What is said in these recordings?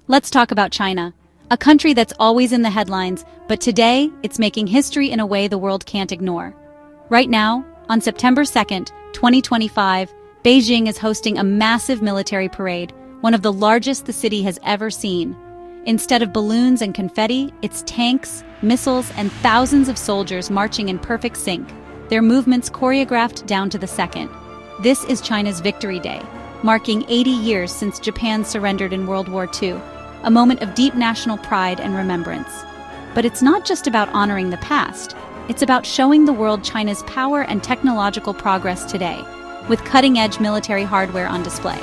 Let's talk about China, a country that's always in the headlines, but today it's making history in a way the world can't ignore. Right now, on September 2nd, 2025, Beijing is hosting a massive military parade, one of the largest the city has ever seen. Instead of balloons and confetti, it's tanks, missiles, and thousands of soldiers marching in perfect sync, their movements choreographed down to the second. This is China's Victory Day, marking 80 years since Japan surrendered in World War II, a moment of deep national pride and remembrance. But it's not just about honoring the past, it's about showing the world China's power and technological progress today, with cutting-edge military hardware on display.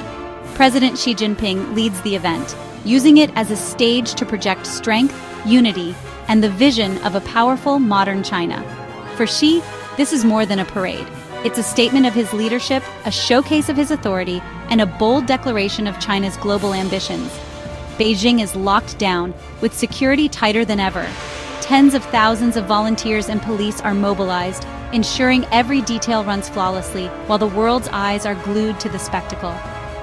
President Xi Jinping leads the event, using it as a stage to project strength, unity, and the vision of a powerful, modern China. For Xi, this is more than a parade. It's a statement of his leadership, a showcase of his authority, and a bold declaration of China's global ambitions. Beijing is locked down, with security tighter than ever. Tens of thousands of volunteers and police are mobilized, ensuring every detail runs flawlessly, while the world's eyes are glued to the spectacle.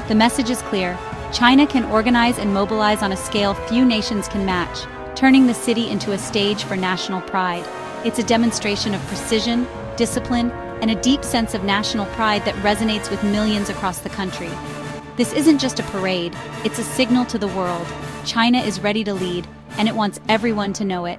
The message is clear: China can organize and mobilize on a scale few nations can match, turning the city into a stage for national pride. It's a demonstration of precision, discipline, and a deep sense of national pride that resonates with millions across the country. This isn't just a parade, it's a signal to the world. China is ready to lead, and it wants everyone to know it.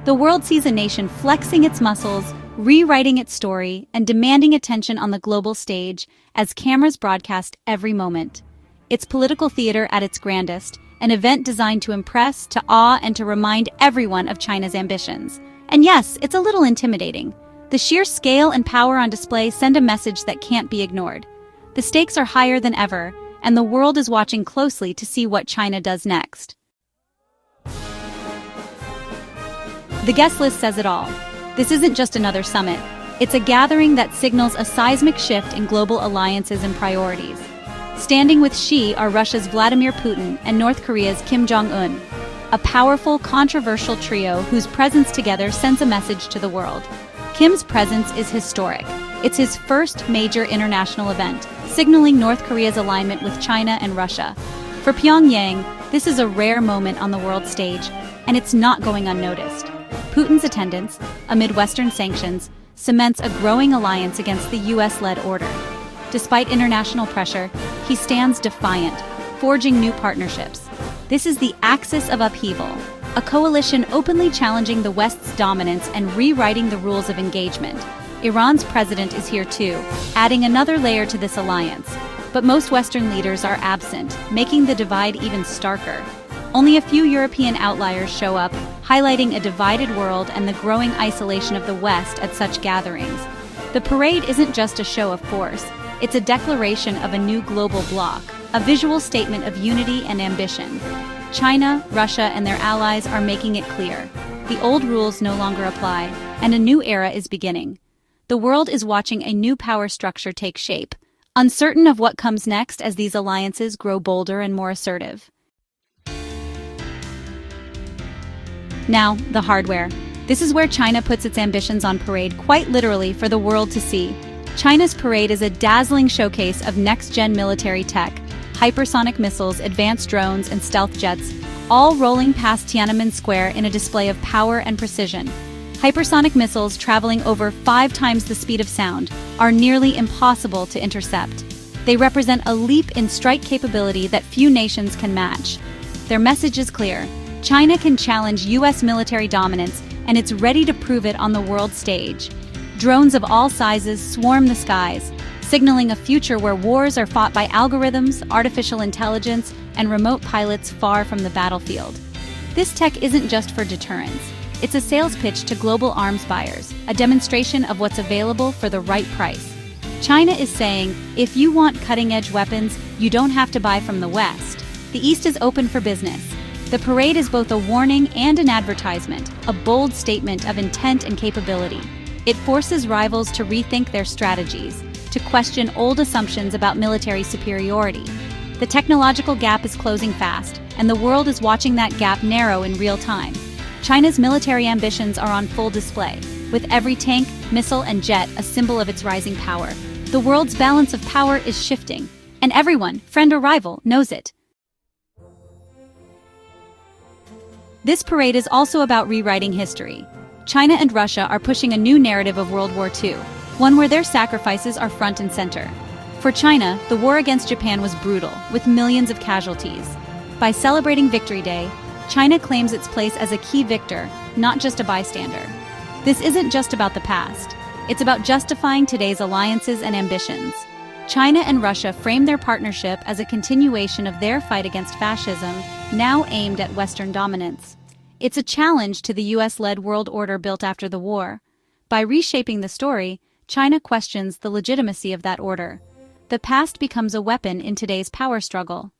The world sees a nation flexing its muscles, rewriting its story, and demanding attention on the global stage as cameras broadcast every moment. It's political theater at its grandest, an event designed to impress, to awe, and to remind everyone of China's ambitions. And yes, it's a little intimidating. The sheer scale and power on display send a message that can't be ignored. The stakes are higher than ever, and the world is watching closely to see what China does next. The guest list says it all. This isn't just another summit. It's a gathering that signals a seismic shift in global alliances and priorities. Standing with Xi are Russia's Vladimir Putin and North Korea's Kim Jong-un, a powerful, controversial trio whose presence together sends a message to the world. Kim's presence is historic. It's his first major international event, signaling North Korea's alignment with China and Russia. For Pyongyang, this is a rare moment on the world stage, and it's not going unnoticed. Putin's attendance, amid Western sanctions, cements a growing alliance against the US-led order. Despite international pressure, he stands defiant, forging new partnerships. This is the axis of upheaval, a coalition openly challenging the West's dominance and rewriting the rules of engagement. Iran's president is here too, adding another layer to this alliance. But most Western leaders are absent, making the divide even starker. Only a few European outliers show up, highlighting a divided world and the growing isolation of the West at such gatherings. The parade isn't just a show of force, it's a declaration of a new global bloc, a visual statement of unity and ambition. China, Russia, and their allies are making it clear. The old rules no longer apply, and a new era is beginning. The world is watching a new power structure take shape, uncertain of what comes next as these alliances grow bolder and more assertive. Now, the hardware. This is where China puts its ambitions on parade, quite literally, for the world to see. China's parade is a dazzling showcase of next-gen military tech, hypersonic missiles, advanced drones, and stealth jets, all rolling past Tiananmen Square in a display of power and precision. Hypersonic missiles traveling over 5 times the speed of sound are nearly impossible to intercept. They represent a leap in strike capability that few nations can match. Their message is clear: China can challenge US military dominance, and it's ready to prove it on the world stage. Drones of all sizes swarm the skies, signaling a future where wars are fought by algorithms, artificial intelligence, and remote pilots far from the battlefield. This tech isn't just for deterrence. It's a sales pitch to global arms buyers, a demonstration of what's available for the right price. China is saying, if you want cutting-edge weapons, you don't have to buy from the West. The East is open for business. The parade is both a warning and an advertisement, a bold statement of intent and capability. It forces rivals to rethink their strategies, to question old assumptions about military superiority. The technological gap is closing fast, and the world is watching that gap narrow in real time. China's military ambitions are on full display, with every tank, missile, and jet a symbol of its rising power. The world's balance of power is shifting, and everyone, friend or rival, knows it. This parade is also about rewriting history. China and Russia are pushing a new narrative of World War II, one where their sacrifices are front and center. For China, the war against Japan was brutal, with millions of casualties. By celebrating Victory Day, China claims its place as a key victor, not just a bystander. This isn't just about the past. It's about justifying today's alliances and ambitions. China and Russia frame their partnership as a continuation of their fight against fascism, now aimed at Western dominance. It's a challenge to the US-led world order built after the war. By reshaping the story, China questions the legitimacy of that order. The past becomes a weapon in today's power struggle.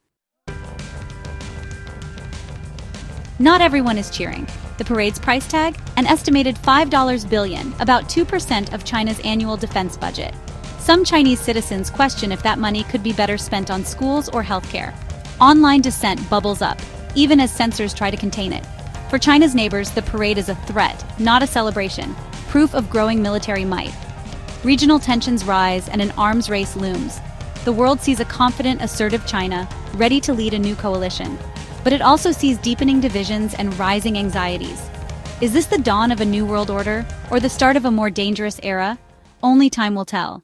Not everyone is cheering. The parade's price tag? An estimated $5 billion, about 2% of China's annual defense budget. Some Chinese citizens question if that money could be better spent on schools or healthcare. Online dissent bubbles up, even as censors try to contain it. For China's neighbors, the parade is a threat, not a celebration, proof of growing military might. Regional tensions rise and an arms race looms. The world sees a confident, assertive China, ready to lead a new coalition. But it also sees deepening divisions and rising anxieties. Is this the dawn of a new world order, or the start of a more dangerous era? Only time will tell.